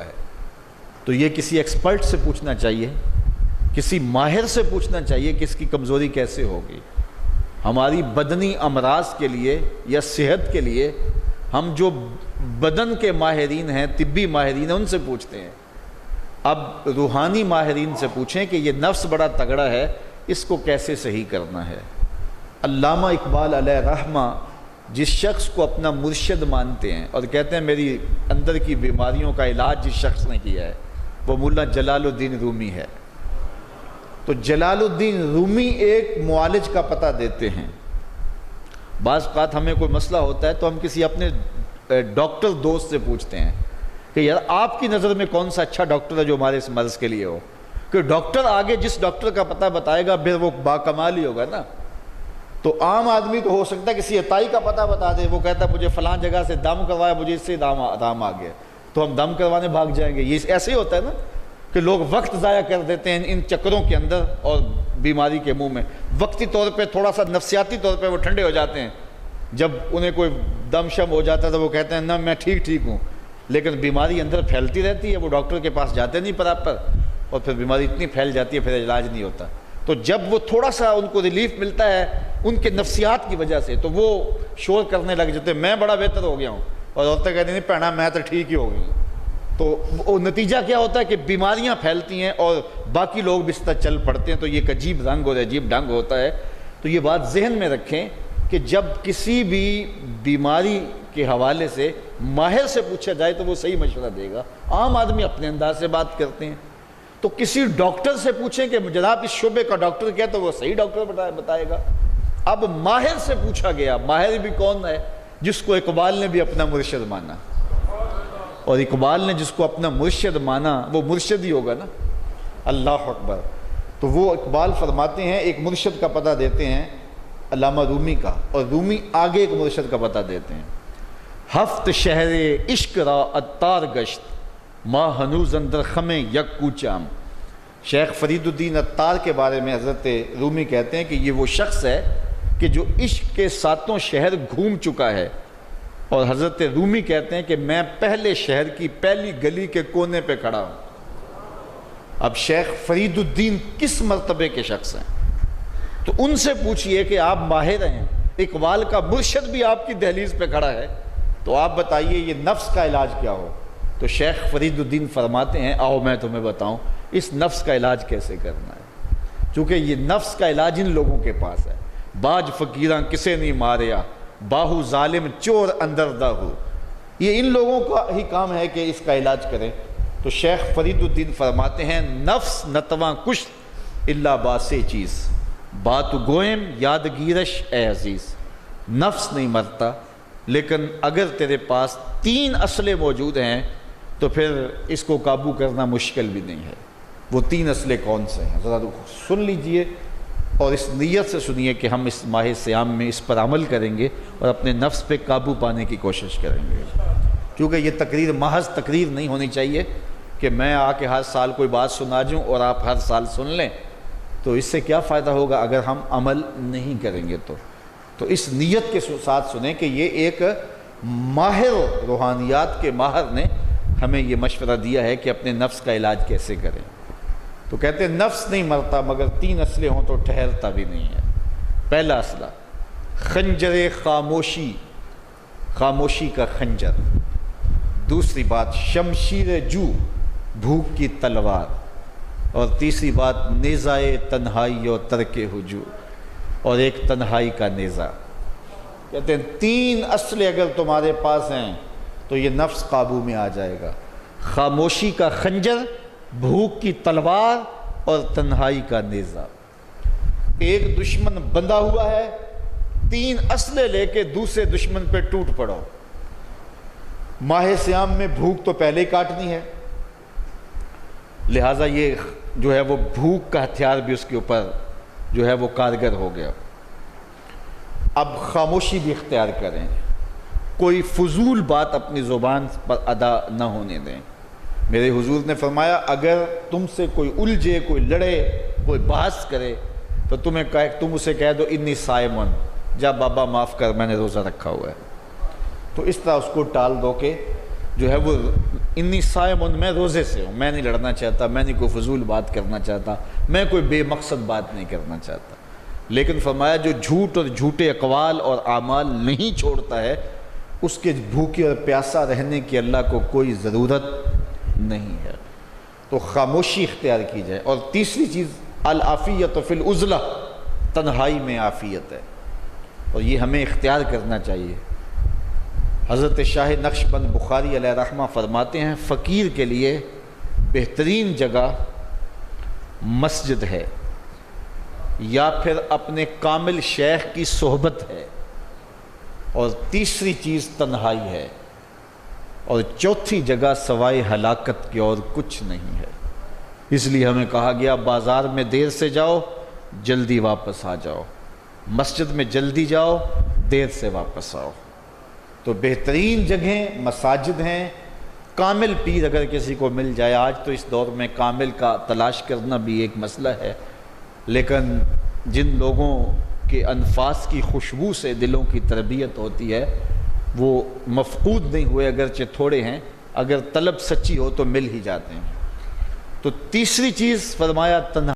ہوا ہے۔ تو یہ کسی ایکسپرٹ سے پوچھنا چاہیے، کسی ماہر سے پوچھنا چاہیے کہ اس کی کمزوری کیسے ہوگی۔ ہماری بدنی امراض کے لیے یا صحت کے لیے ہم جو بدن کے ماہرین ہیں، طبی ماہرین ہیں، ان سے پوچھتے ہیں۔ اب روحانی ماہرین سے پوچھیں کہ یہ نفس بڑا تگڑا ہے، اس کو کیسے صحیح کرنا ہے۔ علامہ اقبال علیہ رحمہ جس شخص کو اپنا مرشد مانتے ہیں اور کہتے ہیں میری اندر کی بیماریوں کا علاج جس شخص نے کیا ہے وہ مولا جلال الدین رومی ہے۔ تو جلال الدین رومی ایک معالج کا پتہ دیتے ہیں۔ بعض اوقات ہمیں کوئی مسئلہ ہوتا ہے تو ہم کسی اپنے ڈاکٹر دوست سے پوچھتے ہیں کہ یار آپ کی نظر میں کون سا اچھا ڈاکٹر ہے جو ہمارے اس مرض کے لیے ہو، کہ ڈاکٹر آگے جس ڈاکٹر کا پتہ بتائے گا پھر وہ باکمال ہی ہوگا نا۔ تو عام آدمی تو ہو سکتا ہے کسی عطائی کا پتہ بتا دے، وہ کہتا ہے مجھے فلاں جگہ سے دم کروایا، مجھے اس سے دم آ گیا، تو ہم دم کروانے بھاگ جائیں گے۔ یہ ایسے ہی ہوتا ہے نا کہ لوگ وقت ضائع کر دیتے ہیں ان چکروں کے اندر اور بیماری کے منہ میں۔ وقتی طور پہ تھوڑا سا نفسیاتی طور پہ وہ ٹھنڈے ہو جاتے ہیں، جب انہیں کوئی دم شم ہو جاتا ہے تو وہ کہتے ہیں نہ میں ٹھیک ہوں، لیکن بیماری اندر پھیلتی رہتی ہے، وہ ڈاکٹر کے پاس جاتے نہیں پراپر، اور پھر بیماری اتنی پھیل جاتی ہے پھر علاج نہیں ہوتا۔ تو جب وہ تھوڑا سا ان کو ریلیف ملتا ہے ان کے نفسیات کی وجہ سے تو وہ شور کرنے لگ جاتے ہیں میں بڑا بہتر ہو گیا ہوں، اور عورتیں کہتی نہیں پہنا میں تو ٹھیک ہی ہو گئی۔ تو وہ نتیجہ کیا ہوتا ہے کہ بیماریاں پھیلتی ہیں اور باقی لوگ بھی اس طرح چل پڑتے ہیں، تو یہ ایک عجیب رنگ اور عجیب ڈھنگ ہوتا ہے۔ تو یہ بات ذہن میں رکھیں کہ جب کسی بھی بیماری کے حوالے سے ماہر سے پوچھا جائے تو وہ صحیح مشورہ دے گا۔ عام آدمی اپنے انداز سے بات کرتے ہیں، تو کسی ڈاکٹر سے پوچھیں کہ جناب اس شعبے کا ڈاکٹر کیا، تو وہ صحیح ڈاکٹر بتائے گا۔ اب ماہر سے پوچھا گیا، ماہر بھی کون ہے؟ جس کو اقبال نے بھی اپنا مرشد مانا، اور اقبال نے جس کو اپنا مرشد مانا وہ مرشد ہی ہوگا نا۔ اللہ اکبر۔ تو وہ اقبال فرماتے ہیں ایک مرشد کا پتہ دیتے ہیں علامہ رومی کا، اور رومی آگے ایک مرشد کا پتہ دیتے ہیں۔ ہفت شہر عشق را عطار گشت ما ہنوز اندر خم یک کوچام۔ شیخ فرید الدین عطار کے بارے میں حضرت رومی کہتے ہیں کہ یہ وہ شخص ہے کہ جو عشق کے ساتوں شہر گھوم چکا ہے، اور حضرت رومی کہتے ہیں کہ میں پہلے شہر کی پہلی گلی کے کونے پہ کھڑا ہوں۔ اب شیخ فرید الدین کس مرتبے کے شخص ہیں؟ تو ان سے پوچھئے کہ آپ ماہر ہیں، اقبال کا مرشد بھی آپ کی دہلیز پہ کھڑا ہے، تو آپ بتائیے یہ نفس کا علاج کیا ہو؟ تو شیخ فرید الدین فرماتے ہیں آؤ میں تمہیں بتاؤں اس نفس کا علاج کیسے کرنا ہے، چونکہ یہ نفس کا علاج ان لوگوں کے پاس ہے۔ باج فقیراں کسے نہیں ماریا، باہو ظالم چور اندر دا ہو، یہ ان لوگوں کا ہی کام ہے کہ اس کا علاج کریں۔ تو شیخ فرید الدین فرماتے ہیں نفس نتواں کش اللہ باسے چیز بات گوئم یادگیرش اے عزیز۔ نفس نہیں مرتا، لیکن اگر تیرے پاس 3 اسلحے موجود ہیں تو پھر اس کو قابو کرنا مشکل بھی نہیں ہے۔ وہ 3 اسلحے کون سے ہیں ذرا سن لیجئے، اور اس نیت سے سنیے کہ ہم اس ماہ صیام میں اس پر عمل کریں گے اور اپنے نفس پہ قابو پانے کی کوشش کریں گے۔ کیونکہ یہ تقریر محض تقریر نہیں ہونی چاہیے کہ میں آ کے ہر سال کوئی بات سنا جوں اور آپ ہر سال سن لیں، تو اس سے کیا فائدہ ہوگا اگر ہم عمل نہیں کریں گے۔ تو اس نیت کے ساتھ سنیں کہ یہ ایک ماہر روحانیات کے ماہر نے ہمیں یہ مشورہ دیا ہے کہ اپنے نفس کا علاج کیسے کریں۔ تو کہتے ہیں نفس نہیں مرتا مگر 3 اسلحے ہوں تو ٹھہرتا بھی نہیں ہے۔ پہلا اسلحہ خنجر خاموشی، خاموشی کا خنجر۔ دوسری بات شمشیر جو، بھوک کی تلوار۔ اور تیسری بات نیزائے تنہائی اور ترک ہجوم، اور ایک تنہائی کا نیزہ۔ کہتے ہیں 3 اسلحے اگر تمہارے پاس ہیں تو یہ نفس قابو میں آ جائے گا۔ خاموشی کا خنجر، بھوک کی تلوار اور تنہائی کا نیزہ۔ ایک دشمن بندھا ہوا ہے، 3 اسلحے لے کے دوسرے دشمن پہ ٹوٹ پڑو۔ ماہ صیام میں بھوک تو پہلے ہی کاٹنی ہے، لہٰذا یہ جو ہے وہ بھوک کا ہتھیار بھی اس کے اوپر جو ہے وہ کارگر ہو گیا۔ اب خاموشی بھی اختیار کریں، کوئی فضول بات اپنی زبان پر ادا نہ ہونے دیں۔ میرے حضور نے فرمایا اگر تم سے کوئی الجھے، کوئی لڑے، کوئی بحث کرے تو تم اسے کہہ دو انی صائمن، جا بابا معاف کر میں نے روزہ رکھا ہوا ہے۔ تو اس طرح اس کو ٹال دو کہ جو ہے وہ انی صائم میں روزے سے ہوں، میں نہیں لڑنا چاہتا، میں نہیں کوئی فضول بات کرنا چاہتا، میں کوئی بے مقصد بات نہیں کرنا چاہتا. لیکن فرمایا جو جھوٹ اور جھوٹے اقوال اور اعمال نہیں چھوڑتا ہے اس کے بھوکے اور پیاسا رہنے کی اللہ کو کوئی ضرورت نہیں ہے. تو خاموشی اختیار کی جائے. اور تیسری چیز العافیت فی العزلہ، تنہائی میں عافیت ہے، اور یہ ہمیں اختیار کرنا چاہیے. حضرت شاہ نقشبند بخاری علیہ رحمہ فرماتے ہیں فقیر کے لیے بہترین جگہ مسجد ہے یا پھر اپنے کامل شیخ کی صحبت ہے، اور تیسری چیز تنہائی ہے، اور چوتھی جگہ سوائے ہلاکت کے اور کچھ نہیں ہے. اس لیے ہمیں کہا گیا بازار میں دیر سے جاؤ جلدی واپس آ جاؤ، مسجد میں جلدی جاؤ دیر سے واپس آؤ. تو بہترین جگہیں مساجد ہیں. کامل پیر اگر کسی کو مل جائے، آج تو اس دور میں کامل کا تلاش کرنا بھی ایک مسئلہ ہے، لیکن جن لوگوں کے انفاس کی خوشبو سے دلوں کی تربیت ہوتی ہے وہ مفقود نہیں ہوئے، اگرچہ تھوڑے ہیں، اگر طلب سچی ہو تو مل ہی جاتے ہیں. تو تیسری چیز فرمایا تنہا